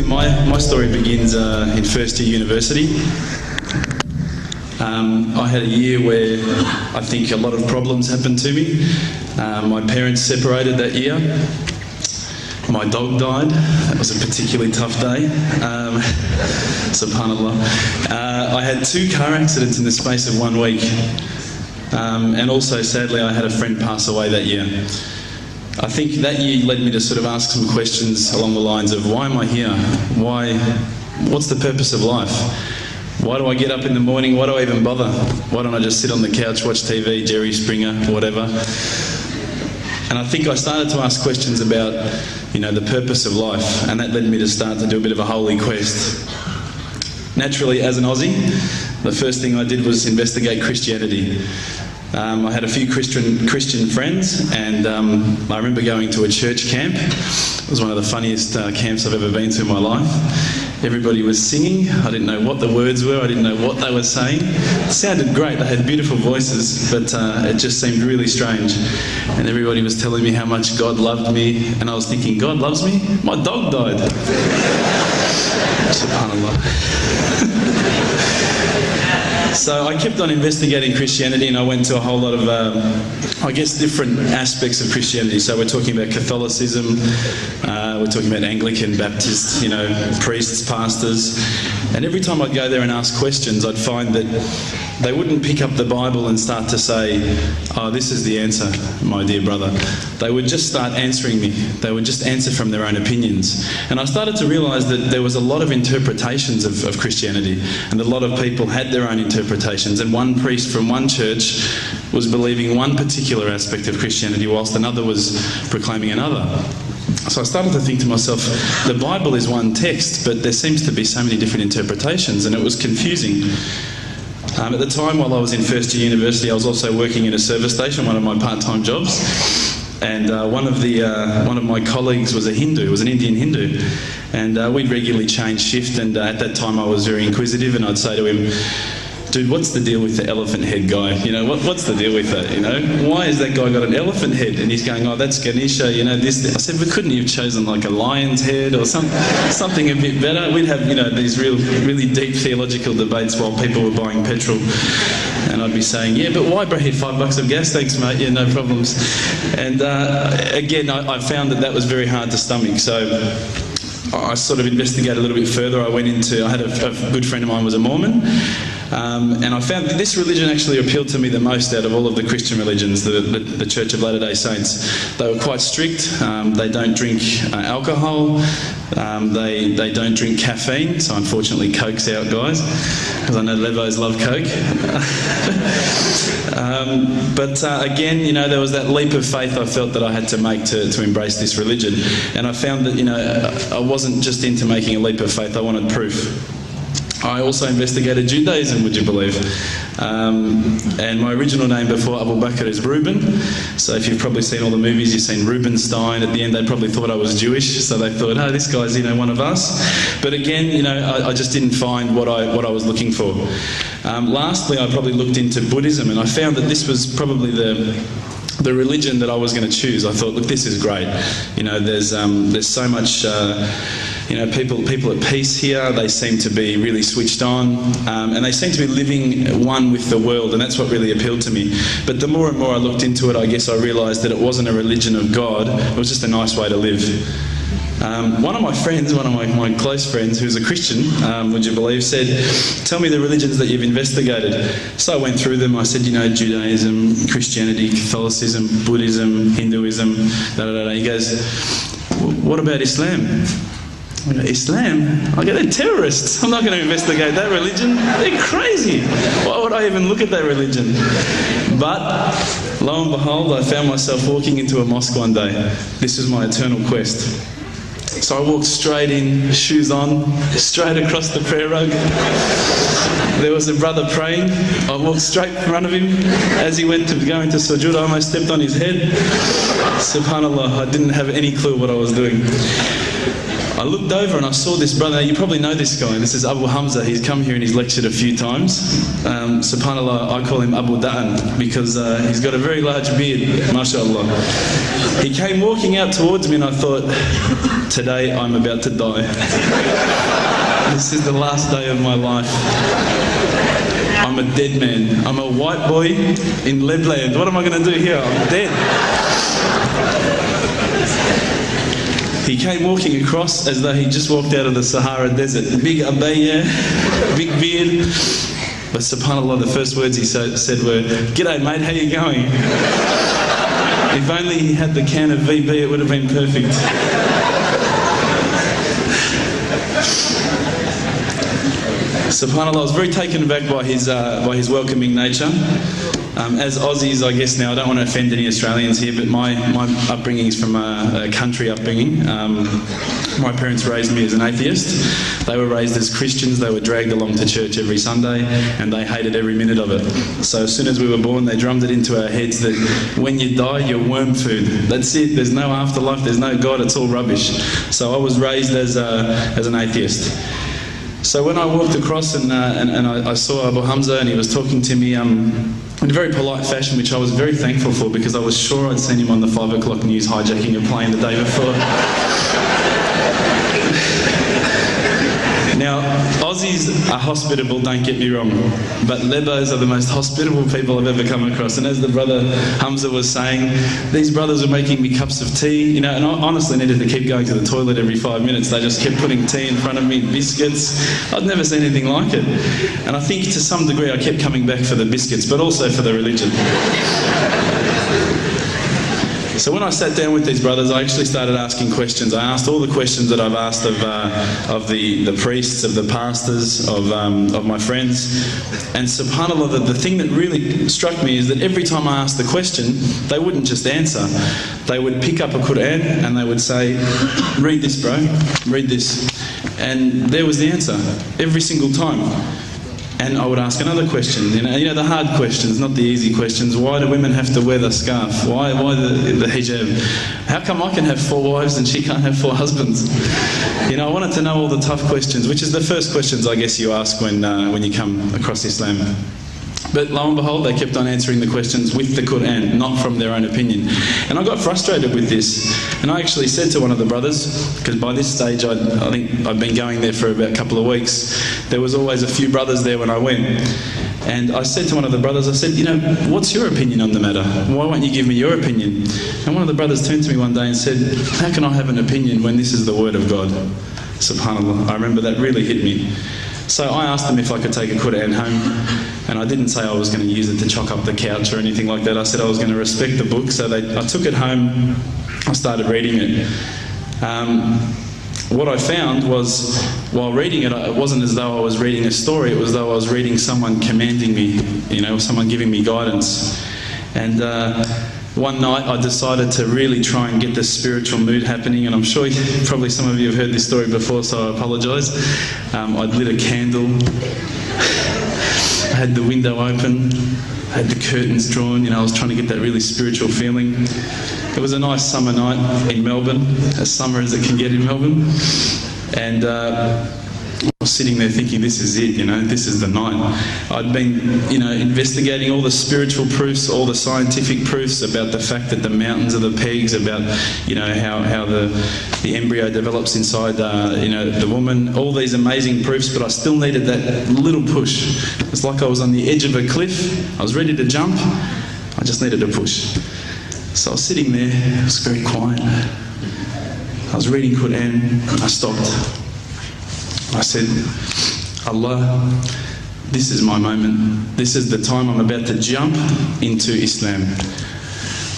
my story begins in first year university. I had a year where I think a lot of problems happened to me. My parents separated that year. My dog died. That was a particularly tough day. Subhanallah. I had 2 car accidents in the space of 1 week. And also, sadly, I had a friend pass away that year. I think that year led me to sort of ask some questions along the lines of, why am I here? What's the purpose of life? Why do I get up in the morning? Why do I even bother? Why don't I just sit on the couch, watch TV, Jerry Springer, whatever? And I think I started to ask questions about, the purpose of life, and that led me to start to do a bit of a holy quest. Naturally, as an Aussie, the first thing I did was investigate Christianity. I had a few Christian friends, and I remember going to a church camp. It was one of the funniest camps I've ever been to in my life. Everybody was singing. I didn't know what the words were. I didn't know what they were saying. It sounded great. They had beautiful voices, but it just seemed really strange. And everybody was telling me how much God loved me, and I was thinking, God loves me? My dog died. Subhanallah. So I kept on investigating Christianity, and I went to a whole lot of, different aspects of Christianity. So we're talking about Catholicism, we're talking about Anglican, Baptist, priests, pastors. And every time I'd go there and ask questions, I'd find that they wouldn't pick up the Bible and start to say, oh, this is the answer, my dear brother. They would just start answering me. They would just answer from their own opinions. And I started to realise that there was a lot of interpretations of Christianity, and a lot of people had their own interpretations, and one priest from one church was believing one particular aspect of Christianity whilst another was proclaiming another. So I started to think to myself, the Bible is one text, but there seems to be so many different interpretations, and it was confusing. At the time, while I was in first year university, I was also working in a service station, one of my part-time jobs. And one of my colleagues was a Hindu, was an Indian Hindu. And we'd regularly change shift, and at that time I was very inquisitive, and I'd say to him, dude, what's the deal with the elephant head guy? What's the deal with that? Why has that guy got an elephant head? And he's going, oh, that's Ganesha, this. I said, but couldn't you have chosen like a lion's head or something a bit better? We'd have, these really deep theological debates while people were buying petrol. And I'd be saying, yeah, but why, bro? $5 of gas, thanks, mate. Yeah, no problems. And again, I found that was very hard to stomach. So I sort of investigated a little bit further. I had a good friend of mine was a Mormon. And I found that this religion actually appealed to me the most out of all of the Christian religions, the Church of Latter-day Saints. They were quite strict. They don't drink alcohol. They don't drink caffeine. So unfortunately, Coke's out, guys, because I know Levos love Coke. But again, there was that leap of faith I felt that I had to make to embrace this religion. And I found that, I wasn't just into making a leap of faith. I wanted proof. I also investigated Judaism, would you believe? And my original name before Abu Bakr is Ruben. So if you've probably seen all the movies, you've seen Rubenstein. At the end, they probably thought I was Jewish. So they thought, oh, this guy's, one of us. But again, I just didn't find what I was looking for. Lastly, I probably looked into Buddhism, and I found that this was probably the religion that I was going to choose. I thought, look, this is great. There's so much. People at peace here. They seem to be really switched on, and they seem to be living one with the world, and that's what really appealed to me. But the more and more I looked into it, I guess I realised that it wasn't a religion of God. It was just a nice way to live. One of my friends, one of my close friends, who's a Christian, would you believe, said, tell me the religions that you've investigated. So I went through them. I said, Judaism, Christianity, Catholicism, Buddhism, Hinduism, da-da-da-da. He goes, what about Islam? Islam? They're terrorists. I'm not going to investigate that religion. They're crazy. Why would I even look at that religion? But lo and behold, I found myself walking into a mosque one day. This is my eternal quest. So I walked straight in, shoes on, straight across the prayer rug. There was a brother praying. I walked straight in front of him. As he went to go into sujood, I almost stepped on his head. Subhanallah, I didn't have any clue what I was doing. I looked over and I saw this brother. You probably know this guy. This is Abu Hamza. He's come here and he's lectured a few times. SubhanAllah, I call him Abu Da'an because he's got a very large beard, mashallah. He came walking out towards me and I thought, today I'm about to die. This is the last day of my life. I'm a dead man. I'm a white boy in Lebland. What am I going to do here? I'm dead. He came walking across as though he just walked out of the Sahara Desert. Big abaya, big beard. But subhanAllah, the first words he said were, "G'day mate, how you going?" If only he had the can of VB, it would have been perfect. SubhanAllah, I was very taken aback by his welcoming nature. As Aussies, I guess now, I don't want to offend any Australians here, but my upbringing is from a country upbringing. My parents raised me as an atheist. They were raised as Christians. They were dragged along to church every Sunday, and they hated every minute of it. So as soon as we were born, they drummed it into our heads that when you die, you're worm food. That's it. There's no afterlife. There's no God. It's all rubbish. So I was raised as an atheist. So when I walked across and I saw Abu Hamza and he was talking to me in a very polite fashion, which I was very thankful for because I was sure I'd seen him on the 5 o'clock news hijacking a plane the day before. Now, Aussies are hospitable, don't get me wrong, but Lebos are the most hospitable people I've ever come across. And as the brother Hamza was saying, these brothers were making me cups of tea, you know, and I honestly needed to keep going to the toilet every 5 minutes. They just kept putting tea in front of me, biscuits. I'd never seen anything like it. And I think to some degree I kept coming back for the biscuits, but also for the religion. So when I sat down with these brothers, I actually started asking questions. I asked all the questions that I've asked of the priests, of the pastors, of my friends. And subhanAllah, the thing that really struck me is that every time I asked the question, they wouldn't just answer. They would pick up a Quran and they would say, "Read this, bro, read this." And there was the answer, every single time. And I would ask another question, you know the hard questions, not the easy questions. Why do women have to wear the scarf? Why the hijab? How come I can have 4 wives and she can't have 4 husbands? You know, I wanted to know all the tough questions, which is the first questions I guess you ask when you come across Islam. But lo and behold, they kept on answering the questions with the Quran, not from their own opinion. And I got frustrated with this. And I actually said to one of the brothers, because by this stage I think I'd been going there for about a couple of weeks, there was always a few brothers there when I went. And I said to one of the brothers, I said, you know, what's your opinion on the matter? Why won't you give me your opinion? And one of the brothers turned to me one day and said, how can I have an opinion when this is the word of God? SubhanAllah, I remember that really hit me. So I asked them if I could take a Quran home, and I didn't say I was going to use it to chalk up the couch or anything like that. I said I was going to respect the book, so I took it home, I started reading it. What I found was, while reading it, it wasn't as though I was reading a story, it was as though I was reading someone commanding me, you know, someone giving me guidance. And one night I decided to really try and get the spiritual mood happening, and I'm sure probably some of you have heard this story before, so I apologise. I'd lit a candle, I had the window open, I had the curtains drawn, you know, I was trying to get that really spiritual feeling. It was a nice summer night in Melbourne, as summer as it can get in Melbourne, and I was sitting there thinking, this is it, you know, this is the night. I'd been, you know, investigating all the spiritual proofs, all the scientific proofs about the fact that the mountains are the pegs, about, you know, how the embryo develops inside, you know, the woman, all these amazing proofs, but I still needed that little push. It's like I was on the edge of a cliff, I was ready to jump, I just needed a push. So I was sitting there, it was very quiet. I was reading Quran, I stopped. I said, Allah, this is my moment. This is the time I'm about to jump into Islam.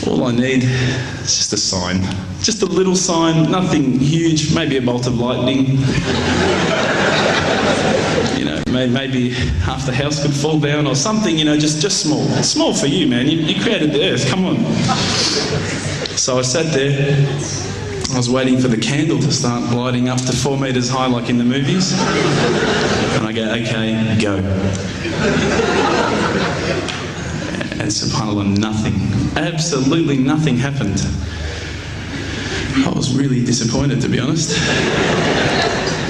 All I need is just a sign. Just a little sign, nothing huge, maybe a bolt of lightning. You know, maybe half the house could fall down or something, you know, just small. Small for you, man. You created the earth, come on. So I sat there. I was waiting for the candle to start lighting up to 4 metres high like in the movies. And I go, okay, go. And subhanAllah, nothing, absolutely nothing happened. I was really disappointed, to be honest.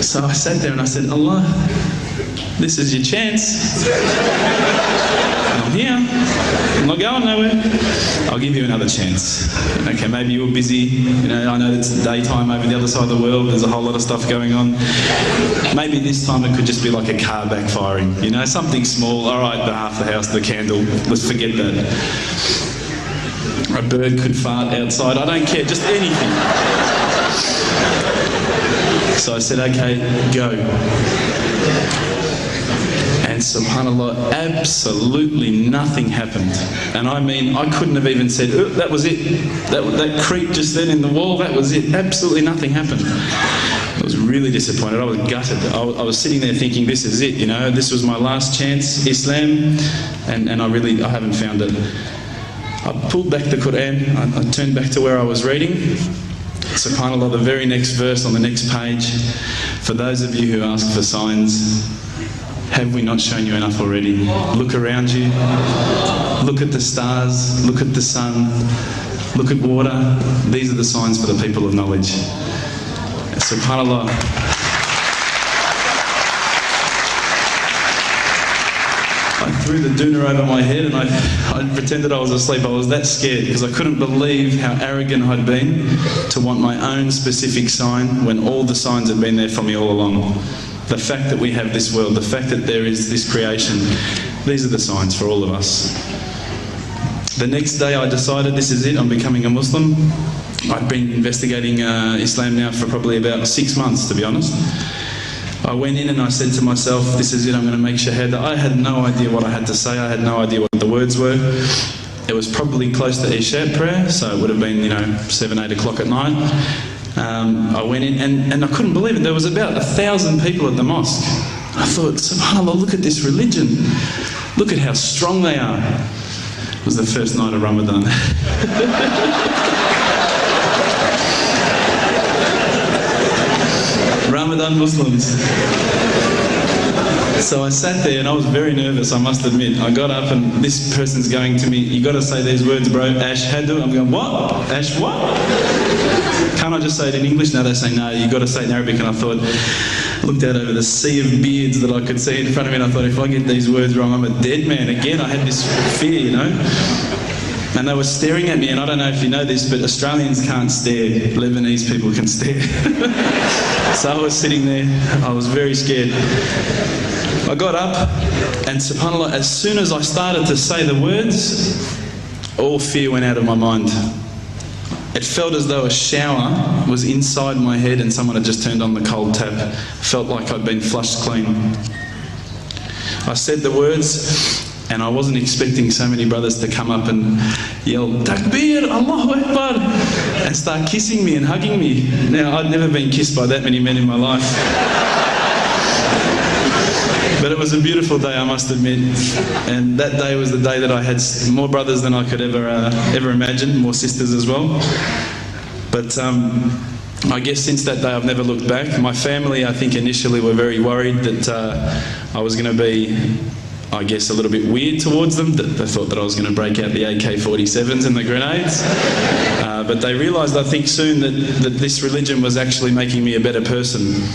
So I sat there and I said, Allah, this is your chance. I'm here. I'm not going nowhere. I'll give you another chance. Okay, maybe you're busy. You know, I know it's daytime over the other side of the world. There's a whole lot of stuff going on. Maybe this time it could just be like a car backfiring. You know, something small. All right, the half the house, the candle. Let's forget that. A bird could fart outside. I don't care. Just anything. So I said, okay, go. And subhanAllah, absolutely nothing happened. And I mean, I couldn't have even said, oh, that was it. That creep just then in the wall, that was it. Absolutely nothing happened. I was really disappointed. I was gutted. I was sitting there thinking, this is it, you know, this was my last chance, Islam, and I haven't found it. I pulled back the Quran, I turned back to where I was reading. SubhanAllah, the very next verse on the next page, for those of you who ask for signs, have we not shown you enough already? Look around you, look at the stars, look at the sun, look at water. These are the signs for the people of knowledge. SubhanAllah. I threw the doona over my head and I pretended I was asleep. I was that scared because I couldn't believe how arrogant I'd been to want my own specific sign when all the signs had been there for me all along. The fact that we have this world, the fact that there is this creation, these are the signs for all of us. The next day I decided this is it, I'm becoming a Muslim. I've been investigating Islam now for probably about 6 months, to be honest. I went in and I said to myself, this is it, I'm going to make shahada. I had no idea what I had to say, I had no idea what the words were. It was probably close to Isha prayer, so it would have been, 7, 8 o'clock at night. I went in and I couldn't believe it. There was about 1,000 people at the mosque. I thought, subhanAllah, look at this religion. Look at how strong they are. It was the first night of Ramadan. Ramadan Muslims. So I sat there and I was very nervous, I must admit. I got up and this person's going to me, you got to say these words, bro, ashhadu. I'm going, what? Ash what? Can't I just say it in English? No, they say, no, you got to say it in Arabic. And I thought, I looked out over the sea of beards that I could see in front of me and I thought, if I get these words wrong, I'm a dead man. Again, I had this fear, And they were staring at me, and I don't know if you know this, but Australians can't stare. Lebanese people can stare. So I was sitting there, I was very scared. I got up, and subhanAllah, as soon as I started to say the words, all fear went out of my mind. It felt as though a shower was inside my head and someone had just turned on the cold tap. Felt like I'd been flushed clean. I said the words, and I wasn't expecting so many brothers to come up and yell, Takbir, Allahu Akbar, and start kissing me and hugging me. Now, I'd never been kissed by that many men in my life. But it was a beautiful day, I must admit. And that day was the day that I had more brothers than I could ever imagine, more sisters as well. But I guess since that day I've never looked back. My family, I think initially were very worried that I was going to be, I guess, a little bit weird towards them. They thought that I was going to break out the AK-47s and the grenades. But they realised, I think, soon that this religion was actually making me a better person.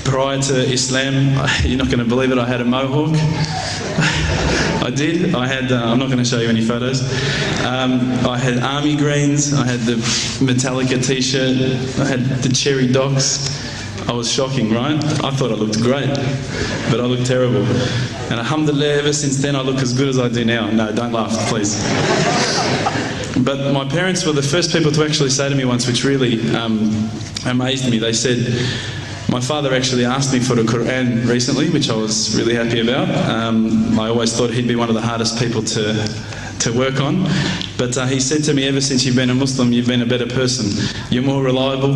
Prior to Islam, you're not going to believe it, I had a mohawk. I did. I had, I'm not going to show you any photos. I had army greens, I had the Metallica t-shirt, I had the cherry docks. I was shocking, right? I thought I looked great, but I looked terrible. And alhamdulillah, ever since then I look as good as I do now. No, don't laugh, please. But my parents were the first people to actually say to me once, which really amazed me. They said, my father actually asked me for the Quran recently, which I was really happy about. I always thought he'd be one of the hardest people to work on. But he said to me, ever since you've been a Muslim, you've been a better person. You're more reliable.